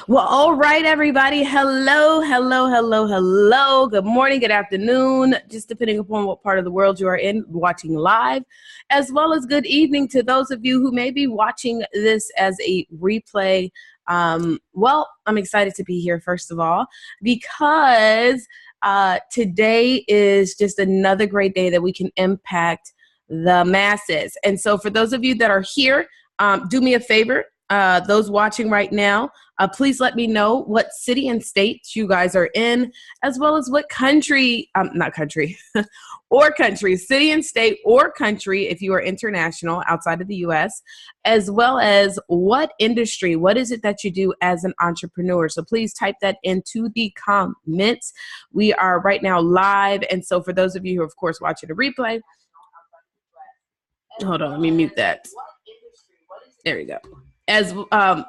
Well, all right, everybody. Hello, hello, hello, hello. Good morning, good afternoon, just depending upon what part of the world you are in, watching live, as well as good evening to those of you who may be watching this as a replay. Well, I'm excited to be here, first of all, because today is just another great day that we can impact the masses. And so for those of you that are here, do me a favor. Those watching right now, please let me know what city and state you guys are in, as well as what country, not country, or country, city and state or country if you are international outside of the U.S., as well as what industry, what is it that you do as an entrepreneur. So please type that into the comments. We are right now live. And so for those of you who are, of course, watching the replay, hold on, let me mute that. There we go. As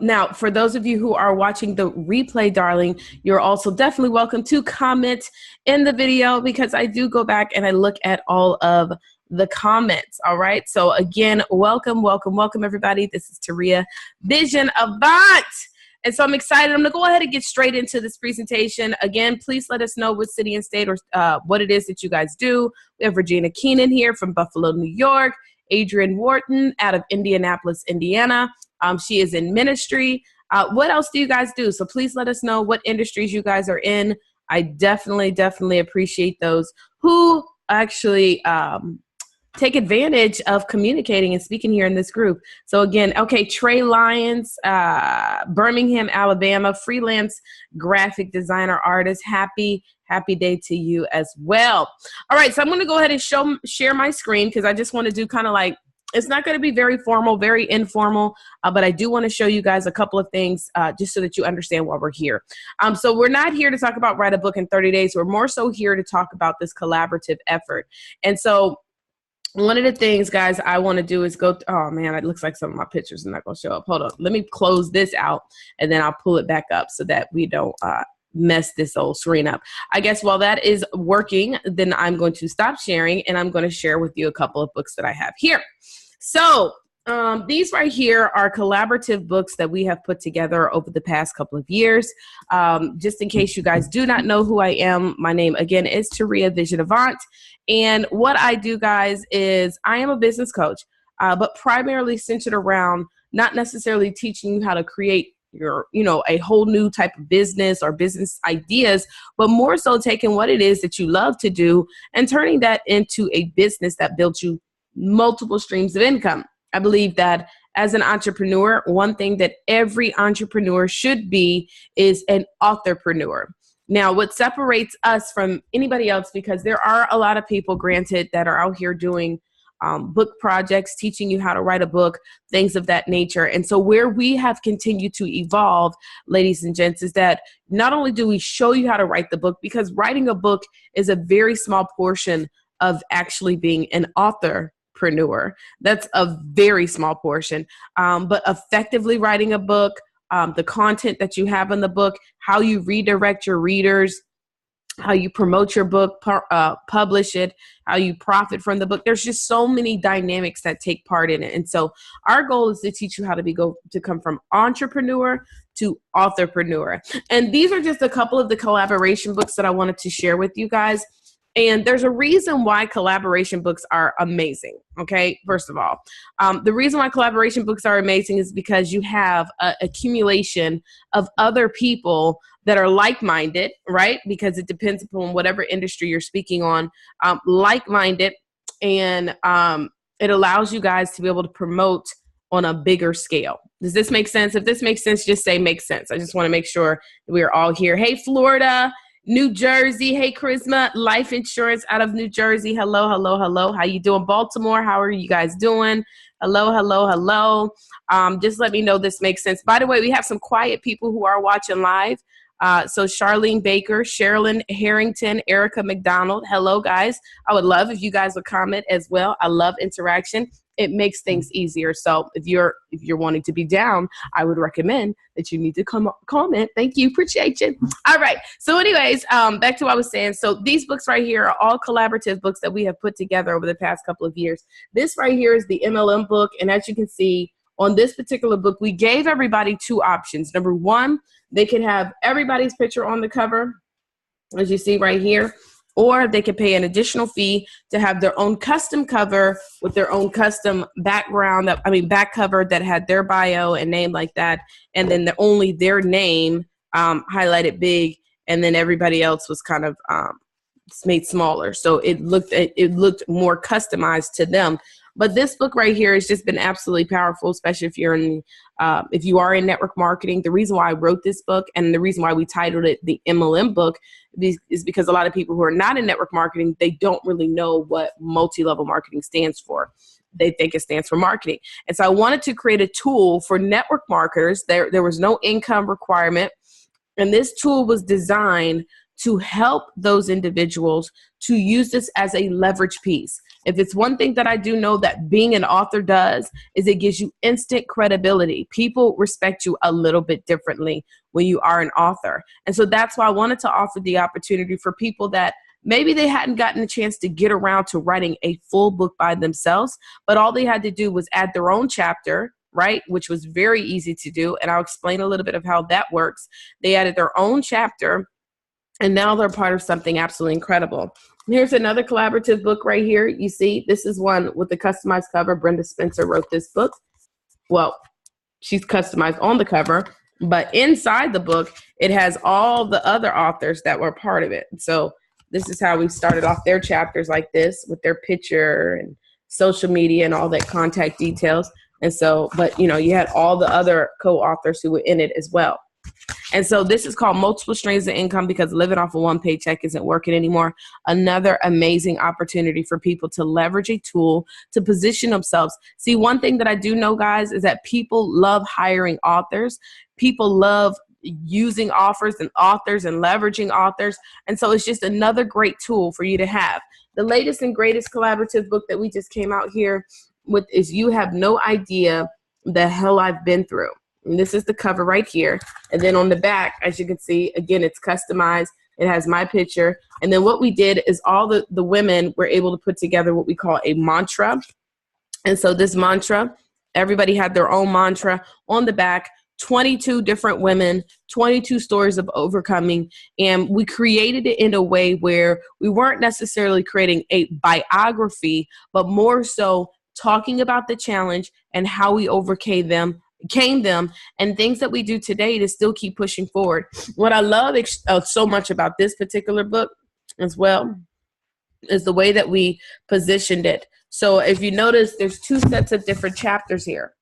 now, for those of you who are watching the replay, darling, you're also definitely welcome to comment in the video, because I do go back and I look at all of the comments. All right. So again, welcome, welcome, welcome, everybody. This is Taria Vision Avant. And so I'm excited. I'm going to go ahead and get straight into this presentation. Again, please let us know what city and state or what it is that you guys do. We have Regina Keenan here from Buffalo, New York. Adrienne Wharton out of Indianapolis, Indiana. She is in ministry. What else do you guys do? So please let us know what industries you guys are in. I definitely appreciate those who actually take advantage of communicating and speaking here in this group. So again, okay, Trey Lyons, Birmingham, Alabama, freelance graphic designer artist. Happy day to you as well. All right, so I'm going to go ahead and share my screen, because I just want to do kind of like, it's not going to be very formal, very informal, but I do want to show you guys a couple of things just so that you understand why we're here. So we're not here to talk about write a book in 30 days. We're more so here to talk about this collaborative effort. And so one of the things, guys, I want to do is go, oh man, it looks like some of my pictures are not going to show up. Hold on. Let me close this out and then I'll pull it back up so that we don't mess this old screen up. I guess while that is working, then I'm going to stop sharing and I'm going to share with you a couple of books that I have here. So these right here are collaborative books that we have put together over the past couple of years. Just in case you guys do not know who I am, my name again is Taria Vision Avant. And what I do, guys, is I am a business coach, but primarily centered around not necessarily teaching you how to create your, a whole new type of business or business ideas, but more so taking what it is that you love to do and turning that into a business that builds you multiple streams of income. I believe that as an entrepreneur, one thing that every entrepreneur should be is an authorpreneur. Now, what separates us from anybody else, because there are a lot of people, granted, that are out here doing book projects, teaching you how to write a book, things of that nature. And so where we have continued to evolve, ladies and gents, is that not only do we show you how to write the book, because writing a book is a very small portion of actually being an authorpreneur. That's a very small portion, but effectively writing a book, the content that you have in the book, how you redirect your readers, how you promote your book, publish it, how you profit from the book. There's just so many dynamics that take part in it. And so our goal is to teach you how to come from entrepreneur to authorpreneur. And these are just a couple of the collaboration books that I wanted to share with you guys. And there's a reason why collaboration books are amazing. Okay, first of all, the reason why collaboration books are amazing is because you have an accumulation of other people that are like-minded, right? Because it depends upon whatever industry you're speaking on, like-minded, and it allows you guys to be able to promote on a bigger scale. Does this make sense? If this makes sense, just say makes sense. I just want to make sure that we are all here. Hey, Florida. New Jersey. Hey, Charisma Life Insurance out of New Jersey. Hello, hello, hello. How you doing? Baltimore, how are you guys doing? Hello, hello, hello. Just let me know this makes sense. By the way, we have some quiet people who are watching live. So Charlene Baker, Sherilyn Harrington, Erika McDonald. Hello, guys. I would love if you guys would comment as well. I love interaction. It makes things easier. So if you're wanting to be down, I would recommend that you need to comment. Thank you. Appreciate you. All right. So anyways, back to what I was saying. So these books right here are all collaborative books that we have put together over the past couple of years. This right here is the MLM book. And as you can see, on this particular book, we gave everybody two options. Number one, they could have everybody's picture on the cover, as you see right here, or they could pay an additional fee to have their own custom cover with their own custom background, back cover that had their bio and name like that, and then only their name highlighted big, and then everybody else was kind of made smaller. So it looked more customized to them. But this book right here has just been absolutely powerful, especially if you're if you are in network marketing. The reason why I wrote this book and the reason why we titled it the MLM book is because a lot of people who are not in network marketing, they don't really know what multi-level marketing stands for. They think it stands for marketing. And so I wanted to create a tool for network marketers. There was no income requirement. And this tool was designed to help those individuals to use this as a leverage piece. If it's one thing that I do know that being an author does, is it gives you instant credibility. People respect you a little bit differently when you are an author. And so that's why I wanted to offer the opportunity for people that maybe they hadn't gotten a chance to get around to writing a full book by themselves, but all they had to do was add their own chapter, right? Which was very easy to do. And I'll explain a little bit of how that works. They added their own chapter, and now they're part of something absolutely incredible. Here's another collaborative book right here. You see, this is one with the customized cover. Brenda Spencer wrote this book. Well, she's customized on the cover, but inside the book, it has all the other authors that were part of it. So this is how we started off their chapters like this with their picture and social media and all that contact details. And so, but you know, you had all the other co-authors who were in it as well. And so this is called Multiple Streams of Income, because living off of one paycheck isn't working anymore. Another amazing opportunity for people to leverage a tool to position themselves. See, one thing that I do know, guys, is that people love hiring authors. People love using offers and authors and leveraging authors. And so it's just another great tool for you to have. The latest and greatest collaborative book that we just came out here with is You Have No Idea the Hell I've Been Through. And this is the cover right here. And then on the back, as you can see, again, it's customized. It has my picture. And then what we did is all the women were able to put together what we call a mantra. And so this mantra, everybody had their own mantra on the back, 22 different women, 22 stories of overcoming. And we created it in a way where we weren't necessarily creating a biography, but more so talking about the challenge and how we overcame them, and things that we do today to still keep pushing forward. What I love so much about this particular book as well is the way that we positioned it. So if you notice, there's two sets of different chapters here,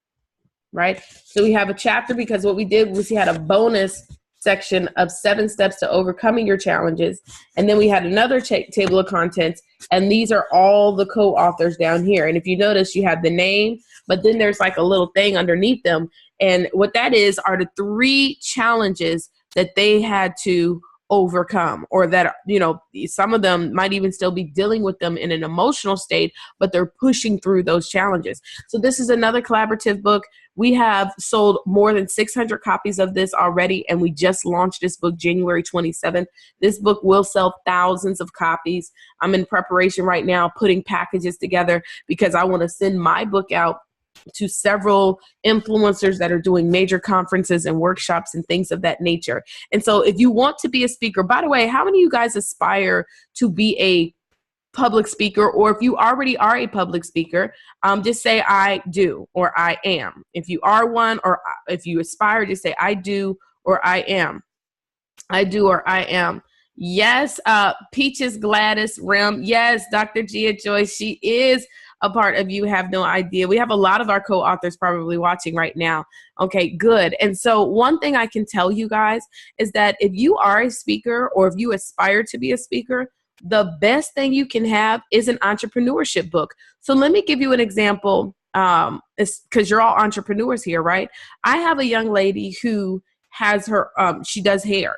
right? So we have a chapter because what we did was we had a bonus section of 7 steps to overcoming your challenges. And then we had another table of contents, and these are all the co-authors down here. And if you notice, you have the name, but then there's like a little thing underneath them. And what that is are the 3 challenges that they had to overcome, or that, you know, some of them might even still be dealing with them in an emotional state, but they're pushing through those challenges. So this is another collaborative book. We have sold more than 600 copies of this already, and we just launched this book January 27th. This book will sell thousands of copies. I'm in preparation right now, putting packages together because I want to send my book out to several influencers that are doing major conferences and workshops and things of that nature. And so if you want to be a speaker, by the way, how many of you guys aspire to be a public speaker? Or if you already are a public speaker, just say I do or I am. If you are one, or if you aspire, just say I do or I am. I do or I am. Yes, Peaches Gladys Rim. Yes, Dr. Gia Joyce. She is a part of You Have No Idea. We have a lot of our co-authors probably watching right now. Okay, good. And so one thing I can tell you guys is that if you are a speaker, or if you aspire to be a speaker, the best thing you can have is an entrepreneurship book. So let me give you an example, because you're all entrepreneurs here, right? I have a young lady who has her, she does hair.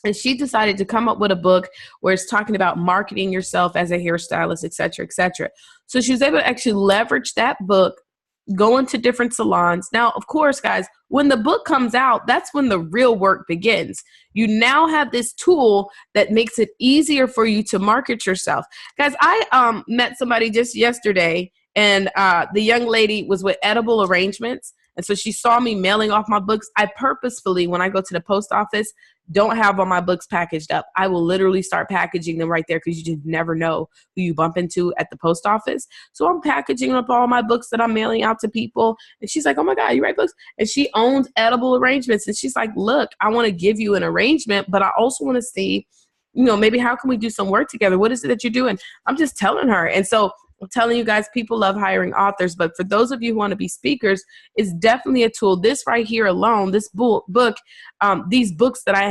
And she decided to come up with a book where it's talking about marketing yourself as a hairstylist, et cetera, et cetera. So she was able to actually leverage that book, go into different salons. Now, of course, guys, when the book comes out, that's when the real work begins. You now have this tool that makes it easier for you to market yourself. Guys, I met somebody just yesterday, And the young lady was with Edible Arrangements. And so she saw me mailing off my books. I purposefully, when I go to the post office, don't have all my books packaged up. I will literally start packaging them right there because you just never know who you bump into at the post office. So I'm packaging up all my books that I'm mailing out to people. And she's like, oh my God, you write books? And she owns Edible Arrangements. And she's like, look, I want to give you an arrangement, but I also want to see, maybe how can we do some work together? What is it that you're doing? I'm just telling her. And so I'm telling you guys, people love hiring authors, but for those of you who want to be speakers, it's definitely a tool. This right here alone, this book, these books that I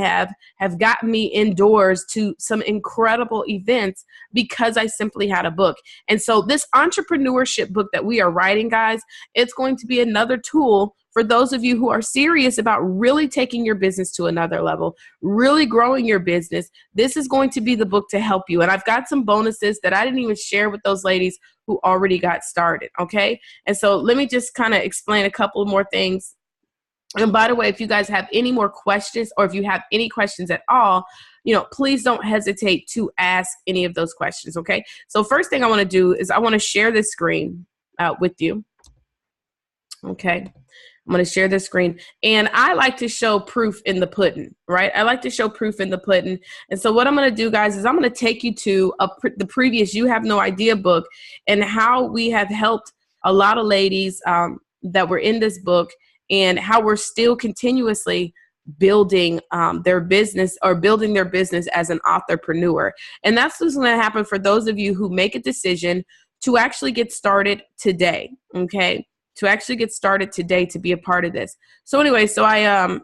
have gotten me indoors to some incredible events because I simply had a book. And so this entrepreneurship book that we are writing, guys, it's going to be another tool for those of you who are serious about really taking your business to another level, really growing your business. This is going to be the book to help you. And I've got some bonuses that I didn't even share with those ladies who already got started, okay? And so let me just kind of explain a couple more things. And by the way, if you guys have any more questions or if you have any questions at all, please don't hesitate to ask any of those questions, okay? So first thing I want to do is I want to share this screen with you, okay? I'm going to share the screen, and I like to show proof in the pudding, right? I like to show proof in the pudding. And so what I'm going to do, guys, is I'm going to take you to the previous You Have No Idea book and how we have helped a lot of ladies that were in this book and how we're still continuously building their business or building their business as an authorpreneur. And that's what's going to happen for those of you who make a decision to actually get started today, okay? To actually get started today to be a part of this. So anyway, so I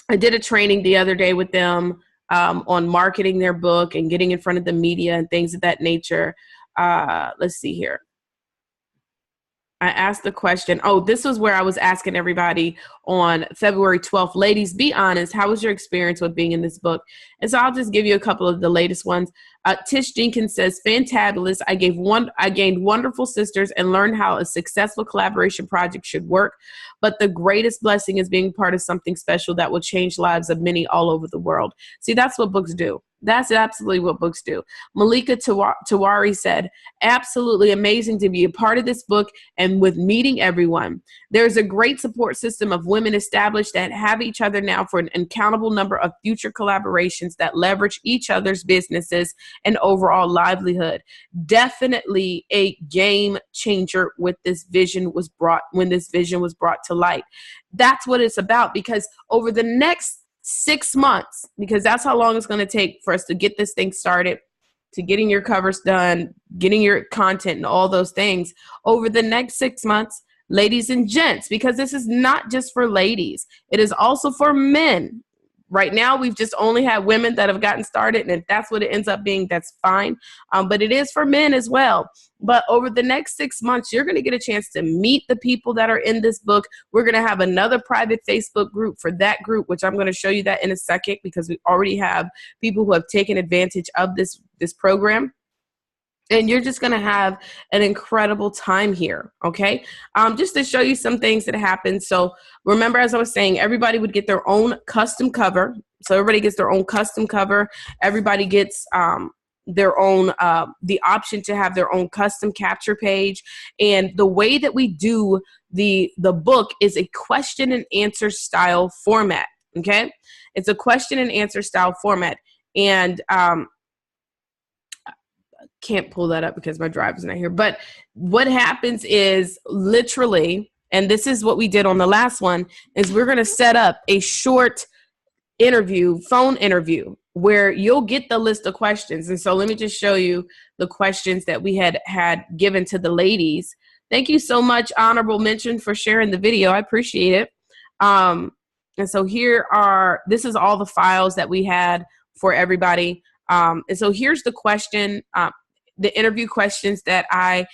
did a training the other day with them on marketing their book and getting in front of the media and things of that nature. Let's see here. I asked the question. Oh, this was where I was asking everybody on February 12th, ladies, be honest. How was your experience with being in this book? And so I'll just give you a couple of the latest ones. Tish Jenkins says, fantabulous. I gained wonderful sisters and learned how a successful collaboration project should work. But the greatest blessing is being part of something special that will change lives of many all over the world. See, that's what books do. That's absolutely what books do. Malika Tawari said, absolutely amazing to be a part of this book and with meeting everyone. There's a great support system of women established that have each other now for an uncountable number of future collaborations that leverage each other's businesses and overall livelihood. Definitely a game changer with this vision was brought when this vision was brought to light. That's what it's about, because over the next 6 months, because that's how long it's going to take for us to get this thing started, to getting your covers done, getting your content and all those things. Over the next 6 months, ladies and gents, because this is not just for ladies, it is also for men. Right now, we've just only had women that have gotten started, and if that's what it ends up being, that's fine. But it is for men as well. But over the next 6 months, you're going to get a chance to meet the people that are in this book. We're going to have another private Facebook group for that group, which I'm going to show you that in a second, because we already have people who have taken advantage of this program. And you're just going to have an incredible time here, okay? Just to show you some things that happened. So remember, as I was saying, everybody would get their own custom cover. So everybody gets their own custom cover. Everybody gets their own, the option to have their own custom capture page. And the way that we do the book is a question and answer style format, okay? It's a question and answer style format. And can't pull that up because my drive is not here. But what happens is literally, and this is what we did on the last one, is we're going to set up a short interview, phone interview, where you'll get the list of questions. And so let me just show you the questions that we had given to the ladies. Thank you so much, honorable mention, for sharing the video. I appreciate it. And so this is all the files that we had for everybody. And so here's the question, the interview questions that I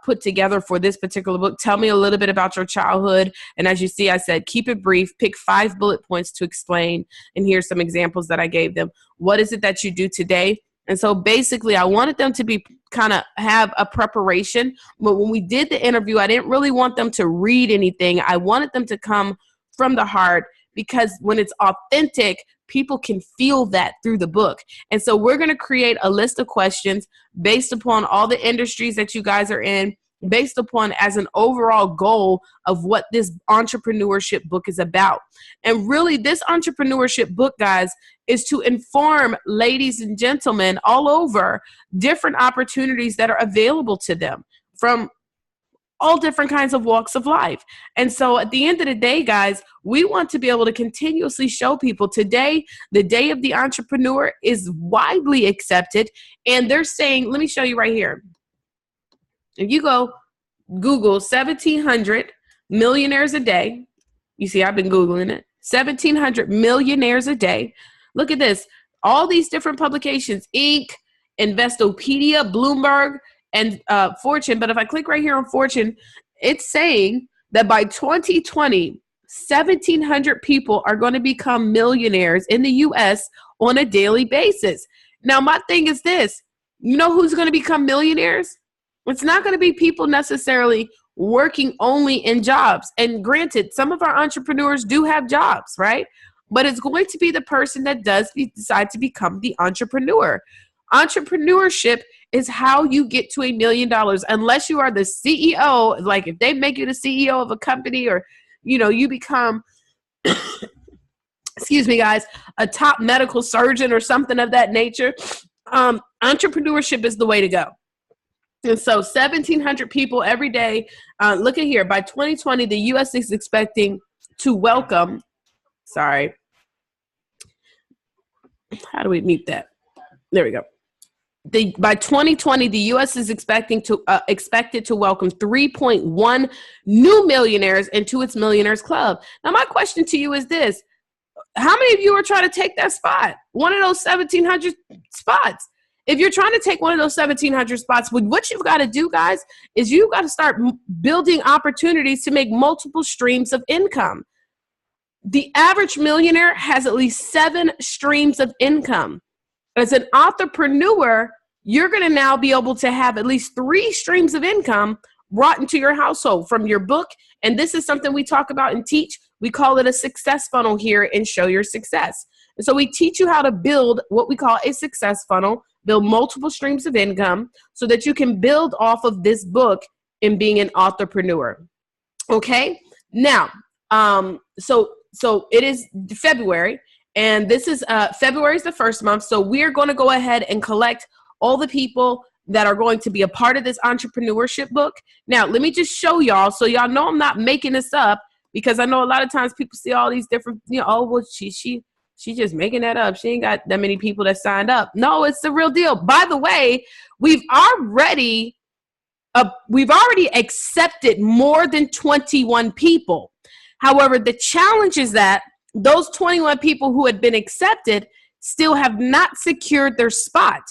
put together for this particular book. Tell me a little bit about your childhood. And as you see, I said, keep it brief, pick 5 bullet points to explain. And here's some examples that I gave them. What is it that you do today? And so basically, I wanted them to be kind of have a preparation. But when we did the interview, I didn't really want them to read anything. I wanted them to come from the heart, because when it's authentic, people can feel that through the book. And so we're going to create a list of questions based upon all the industries that you guys are in, based upon as an overall goal of what this entrepreneurship book is about. And really, this entrepreneurship book, guys, is to inform ladies and gentlemen all over different opportunities that are available to them from all different kinds of walks of life. And so at the end of the day, guys, we want to be able to continuously show people today, the day of the entrepreneur is widely accepted. And they're saying, let me show you right here. If you go Google 1,700 millionaires a day, you see, I've been Googling it, 1,700 millionaires a day. Look at this. All these different publications, Inc., Investopedia, Bloomberg, and Fortune. But if I click right here on Fortune, it's saying that by 2020, 1,700 people are going to become millionaires in the U.S. on a daily basis. Now, my thing is this. You know who's going to become millionaires? It's not going to be people necessarily working only in jobs. And granted, some of our entrepreneurs do have jobs, right? But it's going to be the person that does decide to become the entrepreneur. Entrepreneurship is how you get to $1 million, unless you are the CEO. Like if they make you the CEO of a company, or, you know, you become, excuse me, guys, a top medical surgeon or something of that nature. Entrepreneurship is the way to go. And so 1,700 people every day. Look at here. By 2020, the U.S. is expecting to welcome, sorry. How do we mute that? There we go. By 2020, the U.S. is expected to welcome 3.1 new millionaires into its Millionaires Club. Now, my question to you is this. How many of you are trying to take that spot? One of those 1,700 spots. If you're trying to take one of those 1,700 spots, what you've got to do, guys, is you've got to start building opportunities to make multiple streams of income. The average millionaire has at least 7 streams of income. As an authorpreneur, you're going to now be able to have at least 3 streams of income brought into your household from your book. And this is something we talk about and teach. We call it a success funnel here in Show Your Success. And so we teach you how to build what we call a success funnel, build multiple streams of income so that you can build off of this book in being an authorpreneur. Okay. Now, so it is February. And this is February is the first month. So we're going to go ahead and collect all the people that are going to be a part of this entrepreneurship book. Now, let me just show y'all so y'all know I'm not making this up, because I know a lot of times people see all these different, you know, oh, well, she's just making that up. She ain't got that many people that signed up. No, it's the real deal. By the way, we've already accepted more than 21 people. However, the challenge is that those 21 people who had been accepted still have not secured their spot.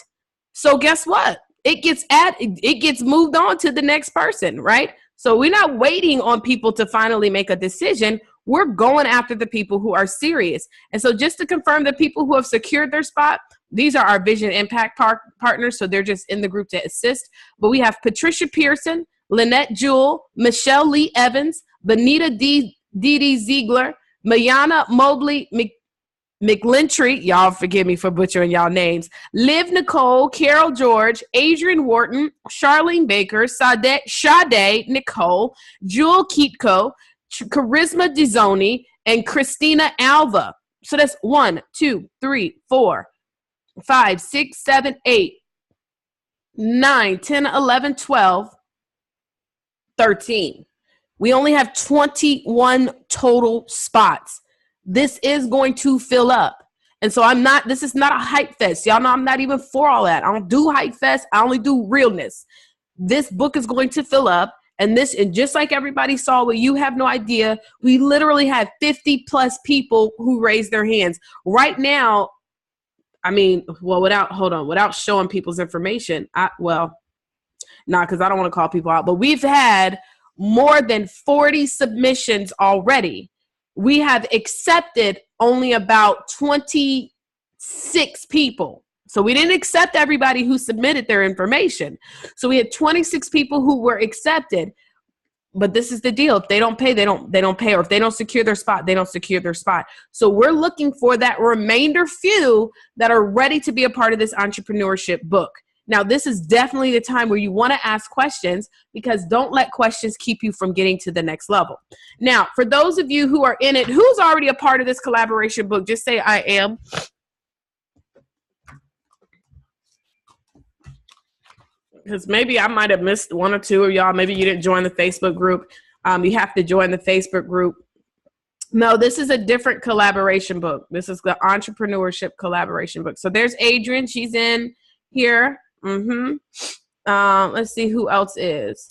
So guess what? It gets moved on to the next person, right? So we're not waiting on people to finally make a decision. We're going after the people who are serious. And so just to confirm, the people who have secured their spot, these are our Vision Impact partners. So they're just in the group to assist. But we have Patricia Pearson, Lynnette, Jewell, Michele Lee Evans, Venita Zeigler, Mayana Mobley McIntyre, y'all forgive me for butchering y'all names, Nichole, Carol George, Adrienne Wharton, Charlene Baker, Sade, Nichole, Jewell Kitko, Charisma DeZonie, and Christina Alva. So that's 1, 2, 3, 4, 5, 6, 7, 8, 9, 10, 11, 12, 13. We only have 21 total spots. This is going to fill up. And so this is not a hype fest. Y'all know I'm not even for all that. I don't do hype fest. I only do realness. This book is going to fill up. And just like everybody saw, what you have no idea, we literally had 50 plus people who raised their hands. Right now, I mean, well, without showing people's information, because I don't want to call people out, but we've had more than 40 submissions already. We have accepted only about 26 people. So we didn't accept everybody who submitted their information. So we had 26 people who were accepted. But this is the deal. If they don't pay, they don't pay. Or if they don't secure their spot, they don't secure their spot. So we're looking for that remainder few that are ready to be a part of this entrepreneurship book. Now, this is definitely the time where you want to ask questions, because don't let questions keep you from getting to the next level. Now, for those of you who are in it, who's already a part of this collaboration book, just say I am. Because maybe I might have missed one or two of y'all. Maybe you didn't join the Facebook group. You have to join the Facebook group. No, this is a different collaboration book. This is the entrepreneurship collaboration book. So there's Adrienne. She's in here. Let's see who else is.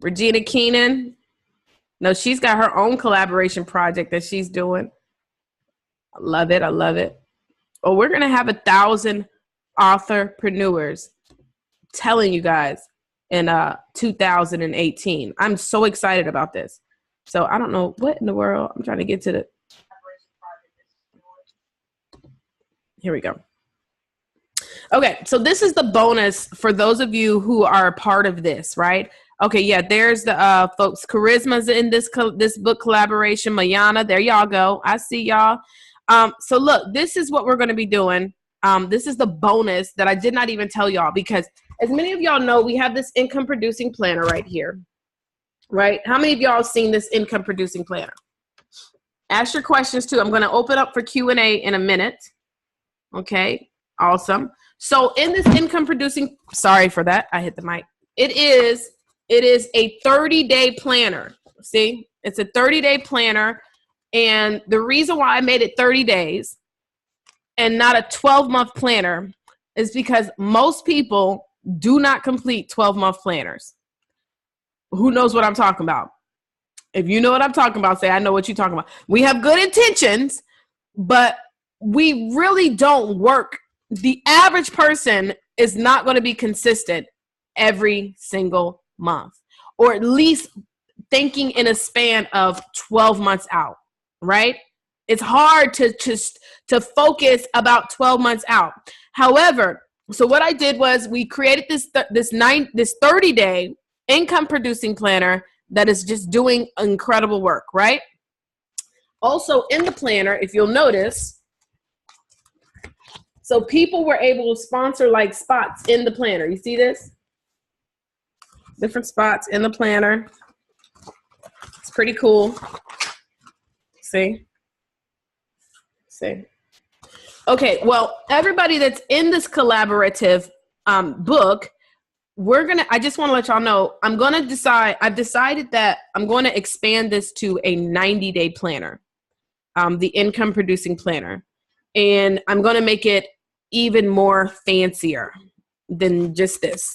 Regina Keenan. No, she's got her own collaboration project that she's doing. I love it. I love it. Oh, we're going to have 1,000 authorpreneurs, telling you guys, in 2018. I'm so excited about this. So I don't know what in the world. I'm trying to get to the. Here we go. Okay, so this is the bonus for those of you who are a part of this, right? Okay, yeah, there's the folks. Charisma's in this book collaboration. Mayana, there y'all go. I see y'all. So look, this is what we're going to be doing. This is the bonus that I did not even tell y'all, because as many of y'all know, we have this income producing planner right here, right? How many of y'all have seen this income producing planner? Ask your questions too. I'm going to open up for Q&A in a minute. Okay, awesome. So in this income producing, sorry for that, I hit the mic. It is a 30-day planner. See, it's a 30-day planner. And the reason why I made it 30 days and not a 12-month planner is because most people do not complete 12-month planners. Who knows what I'm talking about? If you know what I'm talking about, say, I know what you're talking about. We have good intentions, but we really don't work. The average person is not going to be consistent every single month, or at least thinking in a span of 12 months out, right? It's hard to focus about 12 months out. However, so what I did was we created this 30-day income producing planner that is just doing incredible work, right? Also in the planner, if you'll notice, so people were able to sponsor like spots in the planner. You see this? Different spots in the planner. It's pretty cool. See? Okay, well, everybody that's in this collaborative book, I just want to let y'all know, I've decided that I'm going to expand this to a 90-day planner, the income producing planner. And I'm going to make it even more fancier than just this,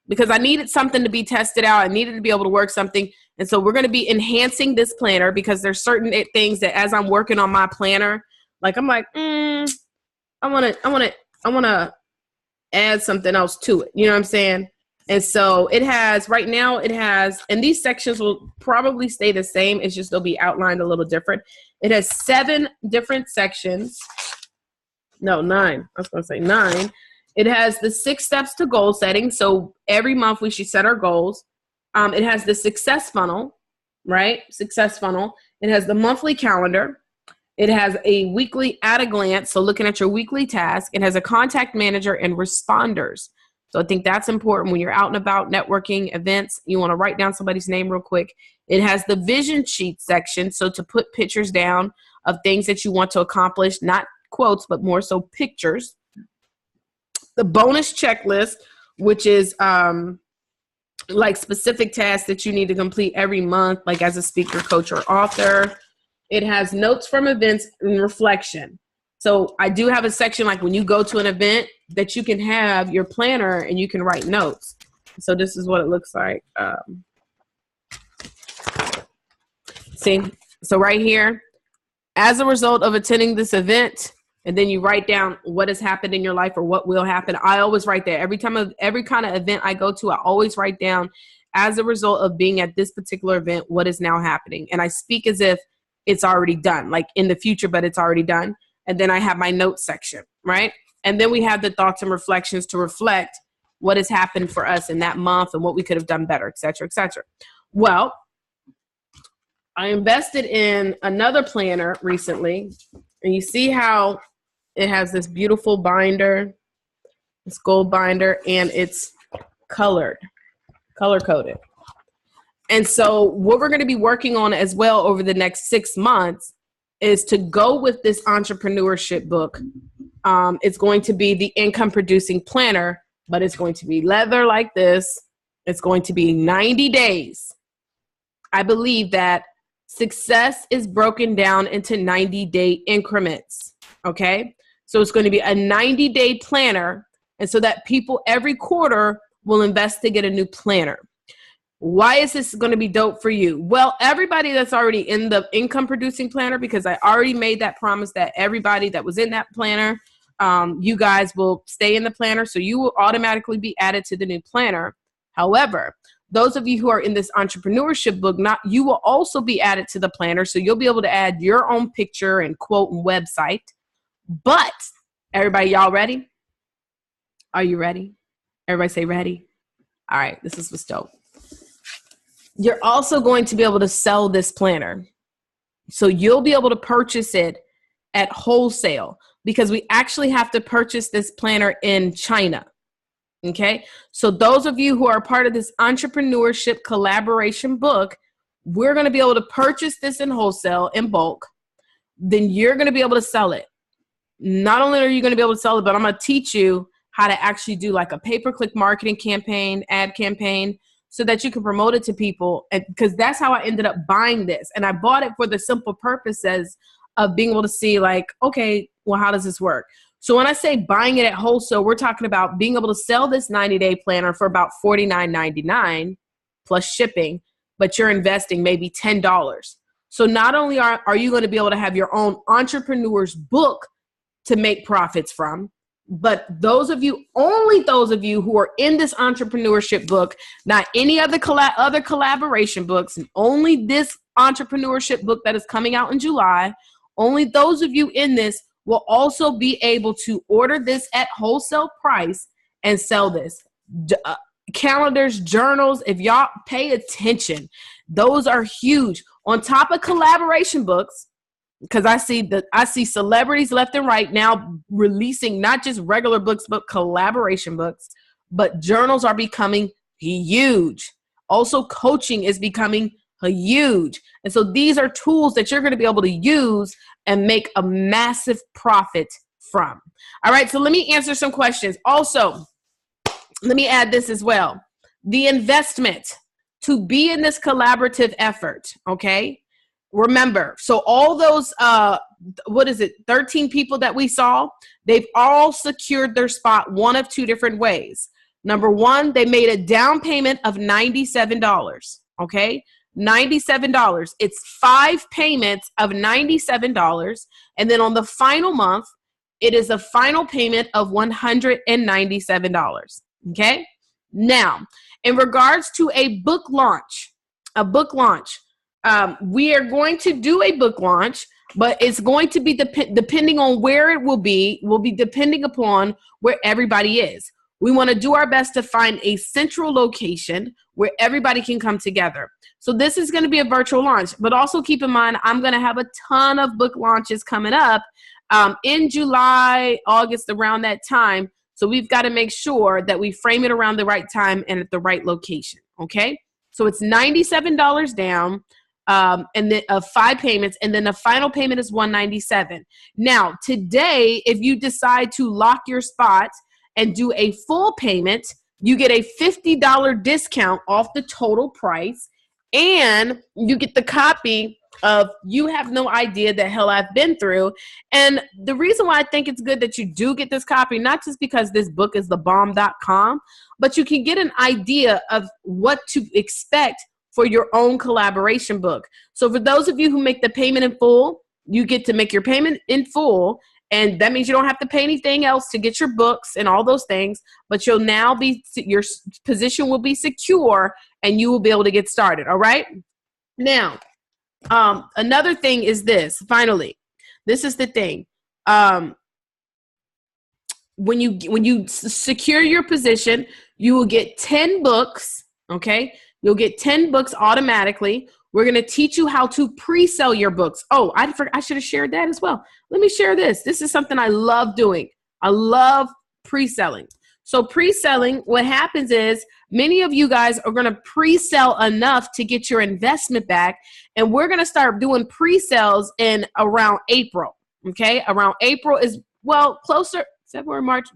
because I needed something to be tested out. I needed to be able to work something. And so we're going to be enhancing this planner, because there's certain things that as I'm working on my planner, like I'm like, I want to add something else to it. You know what I'm saying? And so it has, right now it has, and these sections will probably stay the same. It's just, they'll be outlined a little different. It has 7 different sections. No, 9. I was going to say 9. It has the 6 steps to goal setting. So every month we should set our goals. It has the success funnel, right? Success funnel. It has the monthly calendar. It has a weekly at a glance. So looking at your weekly task. It has a contact manager and responders. So I think that's important when you're out and about networking events. You want to write down somebody's name real quick. It has the vision sheet section. So to put pictures down of things that you want to accomplish, not quotes, but more so pictures. The bonus checklist, which is like specific tasks that you need to complete every month, like as a speaker, coach, or author. It has notes from events and reflection. So I do have a section like when you go to an event that you can have your planner and you can write notes. So this is what it looks like. See, so right here, as a result of attending this event, and then you write down what has happened in your life or what will happen. I always write there. Every kind of event I go to, I always write down, as a result of being at this particular event, what is now happening. And I speak as if it's already done, like in the future, but it's already done. And then I have my notes section, right? And then we have the thoughts and reflections to reflect what has happened for us in that month and what we could have done better, et cetera, et cetera. Well, I invested in another planner recently, and you see how It has this beautiful binder, this gold binder, and it's color coded. And so what we're going to be working on as well over the next 6 months is to go with this entrepreneurship book. It's going to be the income producing planner, but it's going to be leather like this. It's going to be 90 days. I believe that success is broken down into 90-day increments. Okay. So it's going to be a 90-day planner. And so that people every quarter will invest to get a new planner. Why is this going to be dope for you? Well, everybody that's already in the income producing planner, because I already made that promise that everybody that was in that planner, you guys will stay in the planner. So you will automatically be added to the new planner. However, those of you who are in this entrepreneurship book, you will also be added to the planner. So you'll be able to add your own picture and quote and website. But everybody, y'all ready? Are you ready? Everybody say ready. All right, this is what's dope. You're also going to be able to sell this planner. So you'll be able to purchase it at wholesale because we actually have to purchase this planner in China. Okay. So those of you who are part of this entrepreneurship collaboration book, we're going to be able to purchase this in wholesale in bulk. Then you're going to be able to sell it. Not only are you going to be able to sell it, but I'm going to teach you how to actually do like a pay-per-click marketing campaign, ad campaign, so that you can promote it to people. And because that's how I ended up buying this. And I bought it for the simple purposes of being able to see like, okay, well, how does this work? So when I say buying it at wholesale, we're talking about being able to sell this 90-day planner for about $49.99 plus shipping, but you're investing maybe $10. So not only are you going to be able to have your own entrepreneur's book to make profits from, but only those of you who are in this entrepreneurship book, not any other collaboration books, and only this entrepreneurship book that is coming out in July, only those of you in this will also be able to order this at wholesale price and sell this. Calendars, journals, if y'all pay attention, those are huge. On top of collaboration books, because I see celebrities left and right now releasing not just regular books, but collaboration books. But journals are becoming huge. Also, coaching is becoming huge. And so these are tools that you're going to be able to use and make a massive profit from. All right, so let me answer some questions. Also, let me add this as well. The investment to be in this collaborative effort, okay? Remember, so all those, 13 people that we saw, they've all secured their spot one of two different ways. Number one, they made a down payment of $97, okay? $97. It's 5 payments of $97. And then on the final month, it is a final payment of $197, okay? Now, in regards to a book launch, we are going to do a book launch, but it's going to be depending on where it will be depending upon where everybody is. We want to do our best to find a central location where everybody can come together. So this is going to be a virtual launch, but also keep in mind, I'm going to have a ton of book launches coming up in July, August, around that time. So we've got to make sure that we frame it around the right time and at the right location. Okay. So it's $97 down. And then 5 payments, and then the final payment is $197. Now, today, if you decide to lock your spot and do a full payment, you get a $50 discount off the total price, and you get the copy of You Have No Idea the Hell I've Been Through. And the reason why I think it's good that you do get this copy, not just because this book is thebomb.com, but you can get an idea of what to expect for your own collaboration book. So for those of you who make the payment in full, you get to make your payment in full. And that means you don't have to pay anything else to get your books and all those things, but you'll now your position will be secure and you will be able to get started. All right. Now, another thing is this, finally, this is the thing. When you secure your position, you will get 10 books. Okay. You'll get 10 books automatically We're going to teach you how to pre-sell your books. Oh, I should have shared that as well. Let me share this. This is something I love doing. I love pre-selling. So pre-selling, what happens is many of you guys are going to pre-sell enough to get your investment back. And we're going to start doing pre-sales in around April. Okay. Around April is, well, closer, February, March,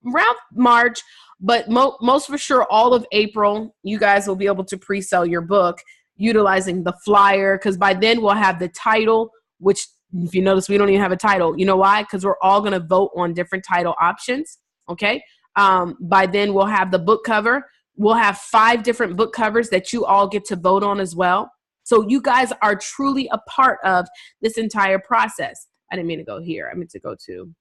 around March, but most for sure all of April, you guys will be able to pre-sell your book utilizing the flyer, because by then we'll have the title, which if you notice, we don't even have a title. You know why? Because we're all going to vote on different title options. Okay. By then we'll have the book cover. We'll have 5 different book covers that you all get to vote on as well. So you guys are truly a part of this entire process. I didn't mean to go here. I meant to go to,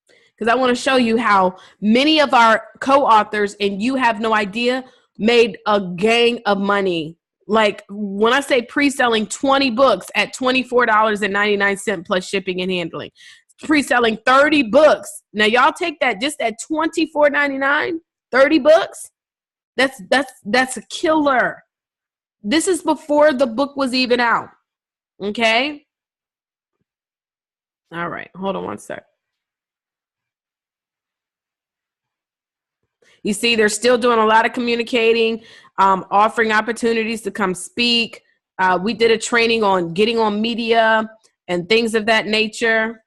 because I want to show you how many of our co-authors, and you have no idea, made a gang of money. Like when I say pre-selling 20 books at $24.99 plus shipping and handling, pre-selling 30 books. Now y'all take that just at $24.99, 30 books. That's a killer. This is before the book was even out. Okay. All right. Hold on one sec. You see, they're still doing a lot of communicating, offering opportunities to come speak. We did a training on getting on media and things of that nature.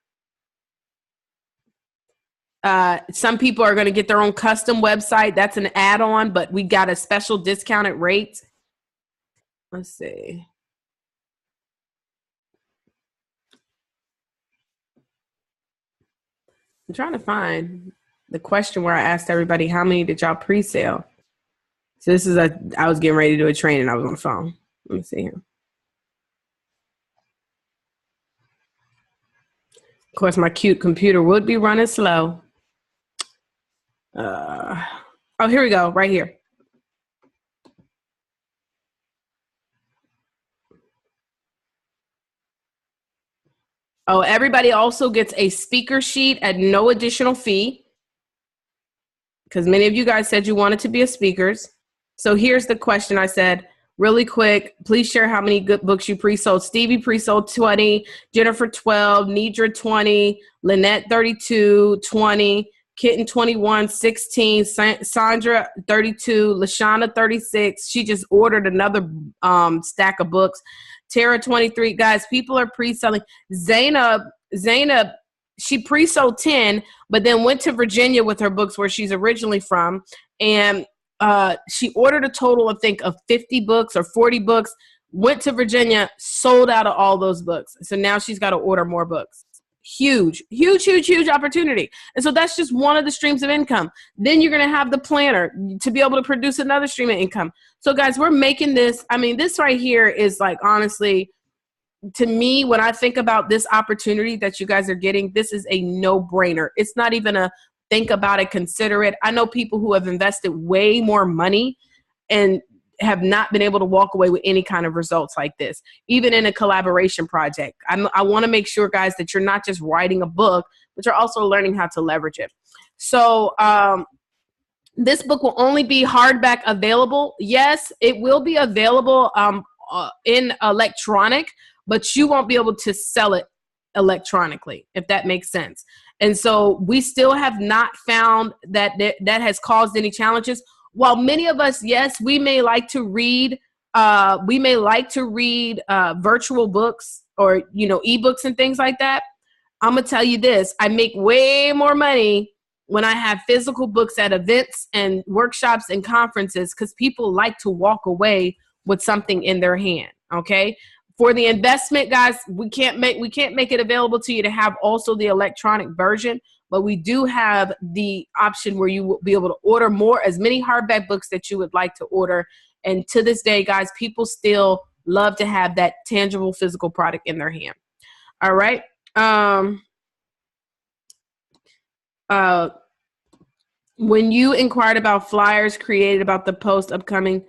Some people are going to get their own custom website. That's an add-on, but we got a special discounted rate. Let's see. I'm trying to find the question where I asked everybody, how many did y'all pre-sale? So this is I was getting ready to do a training. I was on the phone. Let me see here. Of course, my cute computer would be running slow. Oh, here we go. Right here. Oh, everybody also gets a speaker sheet at no additional fee, because many of you guys said you wanted to be a speakers. So here's the question I said, really quick, please share how many good books you pre-sold. Stevie pre-sold 20, Jennifer 12, Nidra 20, Lynnette 32, 20, Kitten 21, 16, Sandra 32, Lashana 36. She just ordered another stack of books. Tara 23. Guys, people are pre-selling. Zainab, she pre-sold 10, but then went to Virginia with her books where she's originally from. And she ordered a total, I think, of 50 books or 40 books, went to Virginia, sold out of all those books. So now she's got to order more books. Huge, huge, huge, huge opportunity. And so that's just one of the streams of income. Then you're going to have the planner to be able to produce another stream of income. So guys, we're making this. I mean, this right here is like, honestly, to me, when I think about this opportunity that you guys are getting, this is a no-brainer. It's not even a think about it, consider it. I know people who have invested way more money and have not been able to walk away with any kind of results like this, even in a collaboration project. I want to make sure, guys, that you're not just writing a book, but you're also learning how to leverage it. So this book will only be hardback available. Yes, it will be available in electronic, but you won't be able to sell it electronically, if that makes sense. And so we still have not found that that has caused any challenges. While many of us, yes, we may like to read, virtual books or, ebooks and things like that. I'm going to tell you this, I make way more money when I have physical books at events and workshops and conferences, because people like to walk away with something in their hand. Okay. For the investment, guys, we can't make it available to you to have also the electronic version, but we do have the option where you will be able to order as many hardback books that you would like to order. And to this day, guys, people still love to have that tangible physical product in their hand. All right. When you inquired about flyers created about the post upcoming,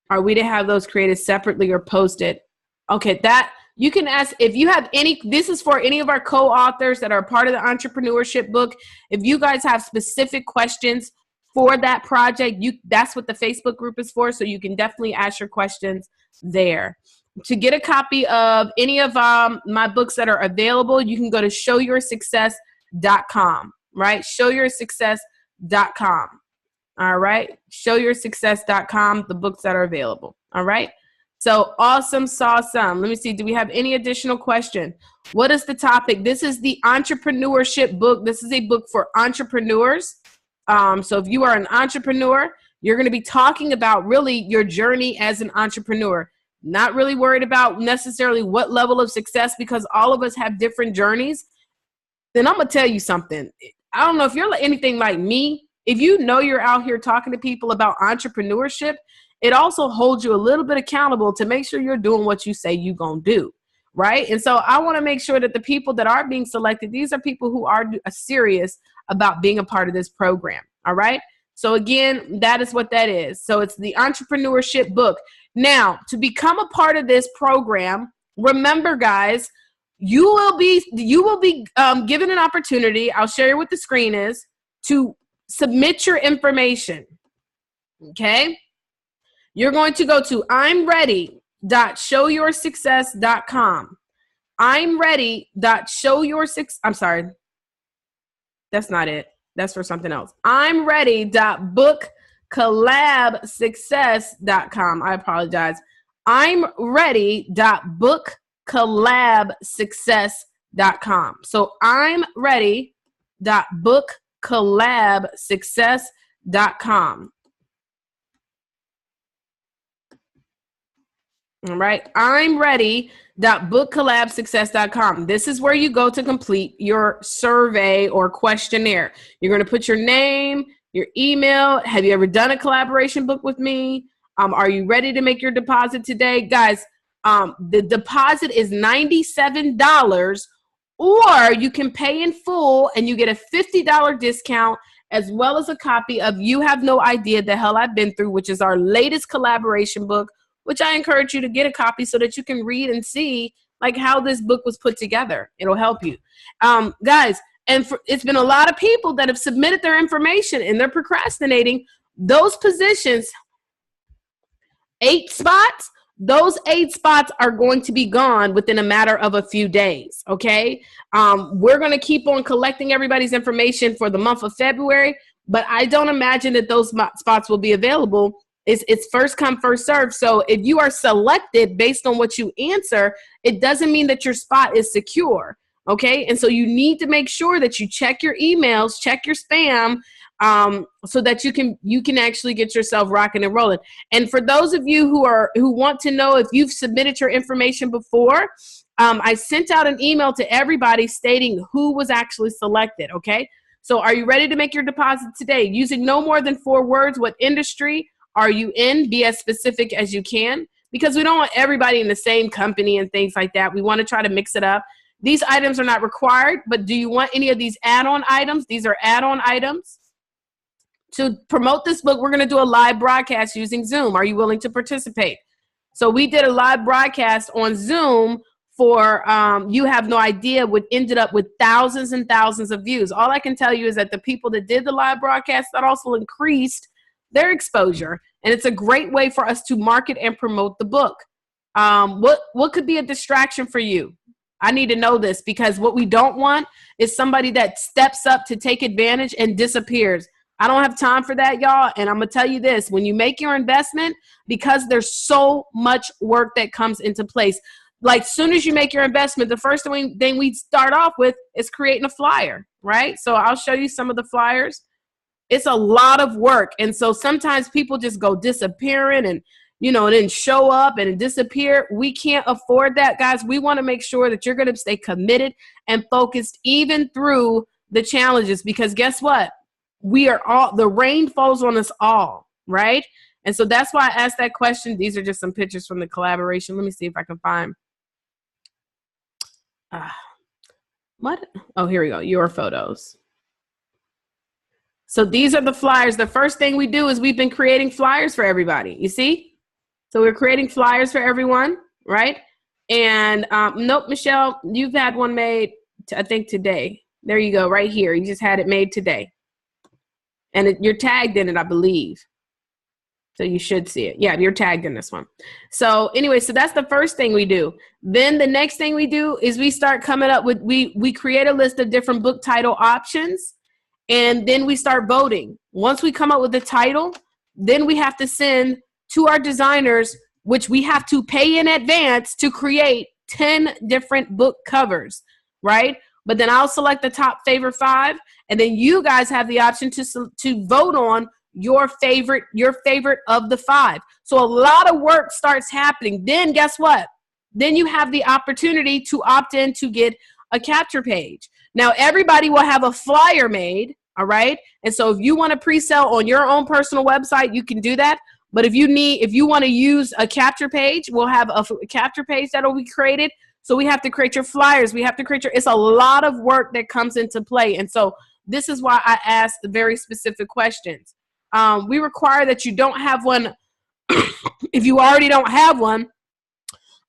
are we to have those created separately or posted? Okay, that you can ask if you have any. This is for any of our co-authors that are part of the entrepreneurship book. If you guys have specific questions, for that project, that's what the Facebook group is for. So you can definitely ask your questions there. To get a copy of any of my books that are available, you can go to showyoursuccess.com, right? Showyoursuccess.com. All right. Showyoursuccess.com, the books that are available. All right. So awesome, Sawsome. Let me see. Do we have any additional question? What is the topic? This is the entrepreneurship book. This is a book for entrepreneurs. So if you are an entrepreneur, you're going to be talking about really your journey as an entrepreneur. Not really worried about necessarily what level of success, because all of us have different journeys. Then I'm going to tell you something. I don't know if you're anything like me. If you know you're out here talking to people about entrepreneurship, it also holds you a little bit accountable to make sure you're doing what you say you're going to do, right? And so I want to make sure that the people that are being selected, these are people who are serious about being a part of this program, all right? So again, that is what that is. So it's the entrepreneurship book. Now, to become a part of this program, remember, guys, you will be given an opportunity. I'll share what the screen is to submit your information. Okay. You're going to go to imready.showyoursuccess.com. I'm sorry. That's not it. That's for something else. imready.bookcollabsuccess.com. I apologize. imready.bookcollabsuccess.com. So imready.bookcollabsuccess.com. All right. imready.bookcollabsuccess.com. This is where you go to complete your survey or questionnaire. You're going to put your name, your email. Have you ever done a collaboration book with me? Are you ready to make your deposit today? Guys, the deposit is $97, or you can pay in full and you get a $50 discount, as well as a copy of You Have No Idea the Hell I've Been Through, which is our latest collaboration book, which I encourage you to get a copy so that you can read and see like how this book was put together. It'll help you. Guys, it's been a lot of people that have submitted their information and they're procrastinating. Those positions, 8 spots, those 8 spots are going to be gone within a matter of a few days, okay? We're going to keep on collecting everybody's information for the month of February, but I don't imagine that those spots will be available. It's first come, first serve. So if you are selected based on what you answer, it doesn't mean that your spot is secure, okay? And so you need to make sure that you check your emails, check your spam, so that you can actually get yourself rocking and rolling. And for those of you who want to know if you've submitted your information before, I sent out an email to everybody stating who was actually selected, okay? So are you ready to make your deposit today? Using no more than 4 words. What industry are you in? Be as specific as you can, because we don't want everybody in the same company and things like that. We want to try to mix it up. These items are not required, but do you want any of these add-on items? These are add-on items. To promote this book, we're going to do a live broadcast using Zoom. Are you willing to participate? So we did a live broadcast on Zoom for You Have No Idea, which ended up with thousands and thousands of views. All I can tell you is that the people that did the live broadcast, that also increased their exposure. And it's a great way for us to market and promote the book. What could be a distraction for you? I need to know this, because what we don't want is somebody that steps up to take advantage and disappears. I don't have time for that, y'all. And I'm going to tell you this, when you make your investment, because there's so much work that comes into place, like soon as you make your investment, the first thing we start off with is creating a flyer, right? So I'll show you some of the flyers. It's a lot of work. And so sometimes people just go disappearing and, then show up and disappear. We can't afford that, guys. We want to make sure that you're going to stay committed and focused even through the challenges, because guess what? The rain falls on us all, right? And so that's why I asked that question. These are just some pictures from the collaboration. Let me see if I can find. What? Oh, here we go. Your photos. So these are the flyers. The first thing we do is we've been creating flyers for everybody. You see? So we're creating flyers for everyone, right? And nope, Michele, you've had one made, I think today. There you go, right here. You just had it made today. And you're tagged in it, I believe. So you should see it. Yeah, you're tagged in this one. So anyway, so that's the first thing we do. Then the next thing we do is we start coming up with, we create a list of different book title options, and then we start voting. Once we come up with the title, then we have to send to our designers, which we have to pay in advance to create 10 different book covers, right? But then I'll select the top favorite 5, and then you guys have the option to vote on your favorite of the 5. So a lot of work starts happening. Then guess what? Then you have the opportunity to opt in to get a capture page. Now everybody will have a flyer made, all right? And so if you want to pre-sell on your own personal website, you can do that. But if you want to use a capture page, we'll have a capture page that will be created. So we have to create your flyers. We have to create it's a lot of work that comes into play. And so this is why I asked the very specific questions. We require that you don't have one. If you already don't have one,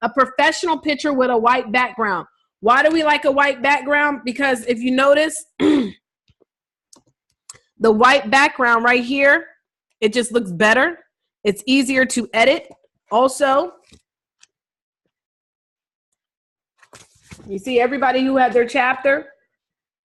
a professional picture with a white background. Why do we like a white background? Because if you notice, the white background right here, it just looks better. It's easier to edit. Also, you see everybody who had their chapter,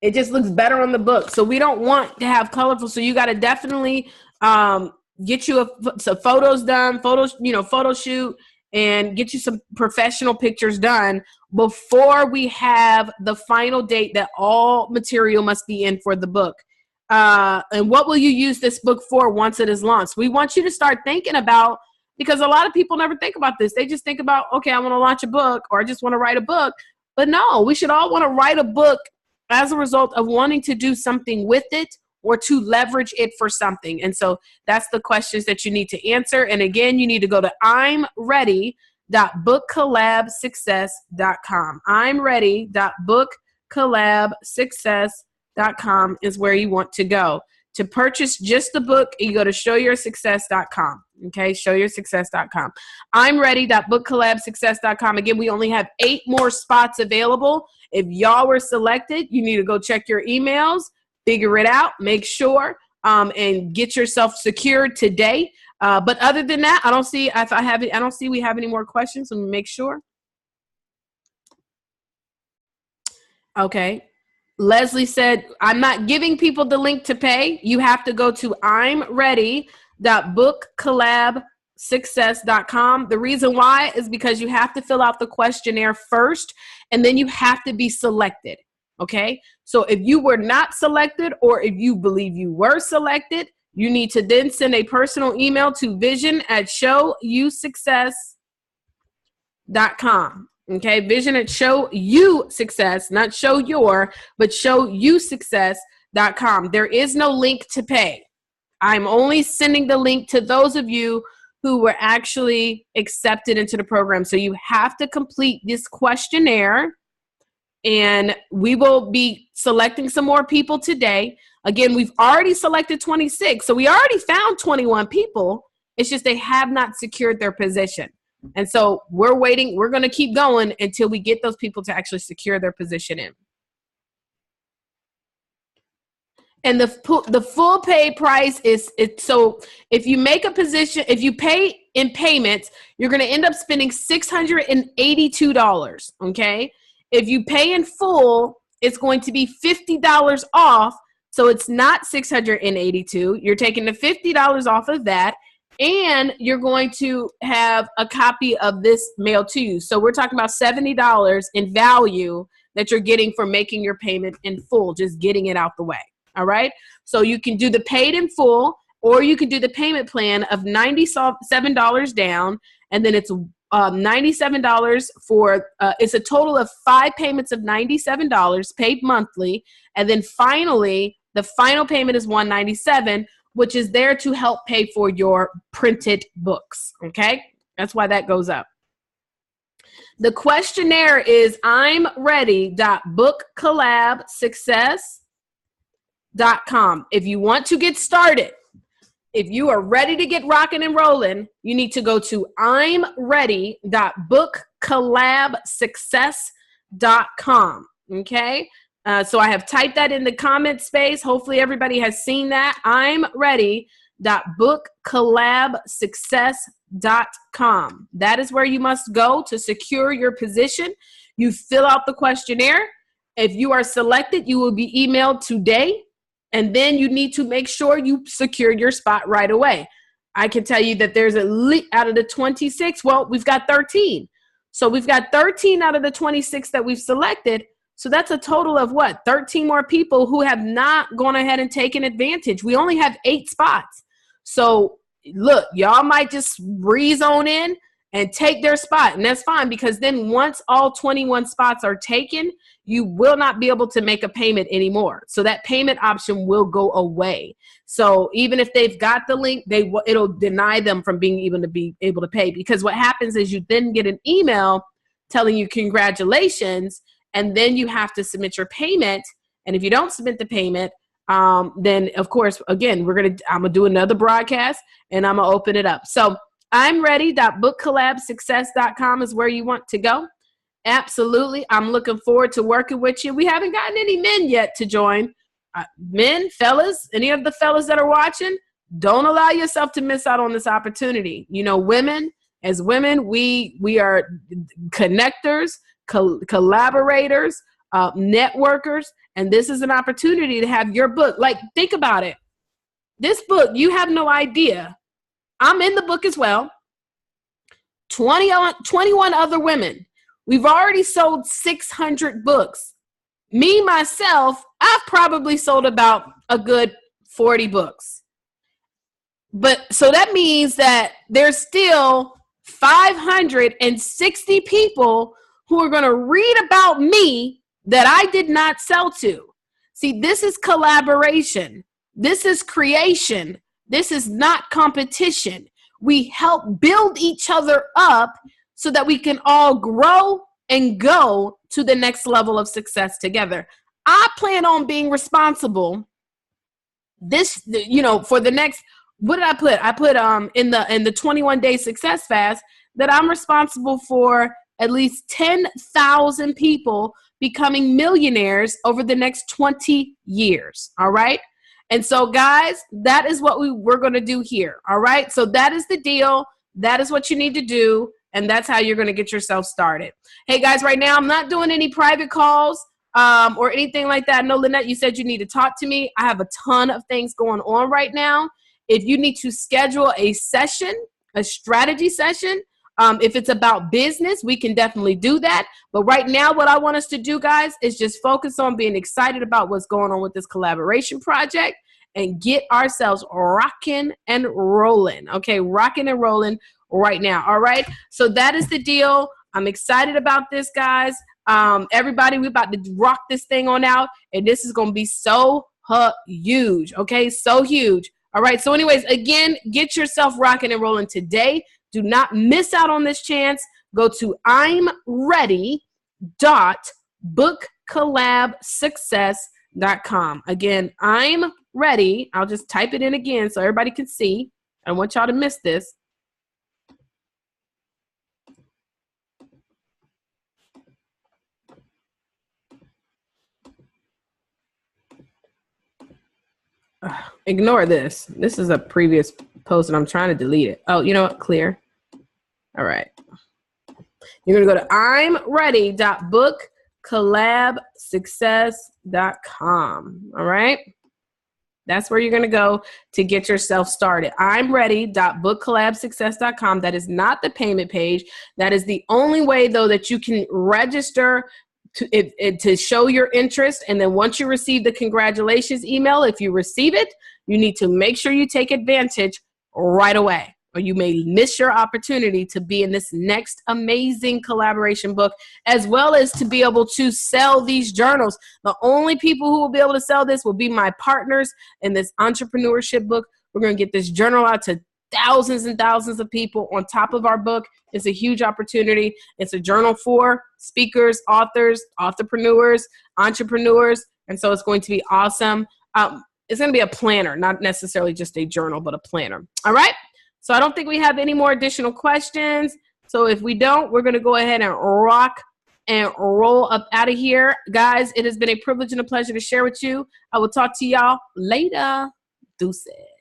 it just looks better on the book. So we don't want to have colorful. So you got to definitely get you some photos done, photo shoot, and get you some professional pictures done before we have the final date that all material must be in for the book. And what will you use this book for once it is launched? We want you to start thinking about, because a lot of people never think about this. They just think about, okay, I want to launch a book, or I just want to write a book. But no, we should all want to write a book as a result of wanting to do something with it or to leverage it for something. And so that's the questions that you need to answer. And again, you need to go to imready.bookcollabsuccess.com. imready.bookcollabsuccess.com is where you want to go. To purchase just the book, you go to showyoursuccess.com. Okay, showyoursuccess.com. imready.bookcollabsuccess.com. Again, we only have 8 more spots available. If y'all were selected, you need to go check your emails, figure it out, make sure, and get yourself secured today. But other than that, I don't see we have any more questions. Let me make sure. Okay. Leslie said, I'm not giving people the link to pay. You have to go to imready.bookcollabsuccess.com. The reason why is because you have to fill out the questionnaire first, and then you have to be selected. Okay. So if you were not selected, or if you believe you were selected, you need to then send a personal email to vision@showyoussuccess.com. Okay, vision@showyoussuccess, not show your, but showyoussuccess.com. There is no link to pay. I'm only sending the link to those of you who were actually accepted into the program. So you have to complete this questionnaire, and we will be selecting some more people today. Again, we've already selected 26. So we already found 21 people. It's just they have not secured their position. And so we're waiting. We're going to keep going until we get those people to actually secure their position in. And the full pay price is, so if you make a position, if you pay in payments, you're going to end up spending $682. Okay. If you pay in full, it's going to be $50 off. So it's not $682. You're taking the $50 off of that. And you're going to have a copy of this mailed to you. So we're talking about $70 in value that you're getting for making your payment in full, just getting it out the way. All right. So you can do the paid in full, or you can do the payment plan of $97 down. And then it's $97 for, it's a total of 5 payments of $97 paid monthly. And then finally, the final payment is $197, which is there to help pay for your printed books. Okay. That's why that goes up. The questionnaire is imready.bookcollabsuccess.com. If you want to get started, if you are ready to get rocking and rolling, you need to go to imready.bookcollabsuccess.com. Okay. So I have typed that in the comment space. Hopefully everybody has seen that. I'm ready.bookcollabsuccess.com. That is where you must go to secure your position. You fill out the questionnaire. If you are selected, you will be emailed today. And then you need to make sure you secure your spot right away. I can tell you that there's at least out of the 26, well, we've got 13. So we've got 13 out of the 26 that we've selected. So that's a total of what? 13 more people who have not gone ahead and taken advantage. We only have 8 spots. So look, y'all might just breeze on in and take their spot. And that's fine, because then once all 21 spots are taken, you will not be able to make a payment anymore. So that payment option will go away. So even if they've got the link, it'll deny them from being able to pay. Because what happens is you then get an email telling you congratulations, and then you have to submit your payment. And if you don't submit the payment, then of course, again, I'm gonna do another broadcast and I'm gonna open it up. So I'm ready.bookcollabsuccess.com is where you want to go. Absolutely. I'm looking forward to working with you. We haven't gotten any men yet to join. Men, fellas, any of the fellas that are watching, don't allow yourself to miss out on this opportunity. You know, women, as women, we are connectors, collaborators, networkers, and this is an opportunity to have your book. Like, think about it. This book, you have no idea. I'm in the book as well. 21 other women. We've already sold 600 books. Me, myself, I've probably sold about a good 40 books. But so that means that there's still 560 people who are going to read about me that I did not sell to. See, this is collaboration. This is creation. This is not competition. We help build each other up so that we can all grow and go to the next level of success together. I plan on being responsible for the next, what did I put? I put in the 21-day success fast that I'm responsible for at least 10,000 people becoming millionaires over the next 20 years. All right. And so guys, that is what we're going to do here. All right. So that is the deal. That is what you need to do. And that's how you're going to get yourself started. Hey guys, right now, I'm not doing any private calls or anything like that. No, Lynnette, you said you need to talk to me. I have a ton of things going on right now. If you need to schedule a session, a strategy session, if it's about business, we can definitely do that. But right now, what I want us to do, guys, is just focus on being excited about what's going on with this collaboration project and get ourselves rocking and rolling. Okay, rocking and rolling right now. All right. So that is the deal. I'm excited about this, guys. Everybody, we're about to rock this thing on out. And this is going to be so huge. Okay, so huge. All right. So anyways, again, get yourself rocking and rolling today. Do not miss out on this chance. Go to imready.bookcollabsuccess.com. Again, I'm ready. I'll just type it in again so everybody can see. I don't want y'all to miss this. Ignore this. This is a previous post and I'm trying to delete it. Oh, you know what? Clear. All right. You're going to go to imready.bookcollabsuccess.com. All right. That's where you're going to go to get yourself started. imready.bookcollabsuccess.com. That is not the payment page. That is the only way, though, that you can register to show your interest. And then once you receive the congratulations email, if you receive it, you need to make sure you take advantage right away, or you may miss your opportunity to be in this next amazing collaboration book, as well as to be able to sell these journals. The only people who will be able to sell this will be my partners in this entrepreneurship book. We're going to get this journal out to thousands and thousands of people on top of our book. It's a huge opportunity. It's a journal for speakers, authors, authorpreneurs, entrepreneurs. And so it's going to be awesome. It's going to be a planner, not necessarily just a journal, but a planner. All right. So I don't think we have any more additional questions. So if we don't, we're going to go ahead and rock and roll up out of here. Guys, it has been a privilege and a pleasure to share with you. I will talk to y'all later. Deuces.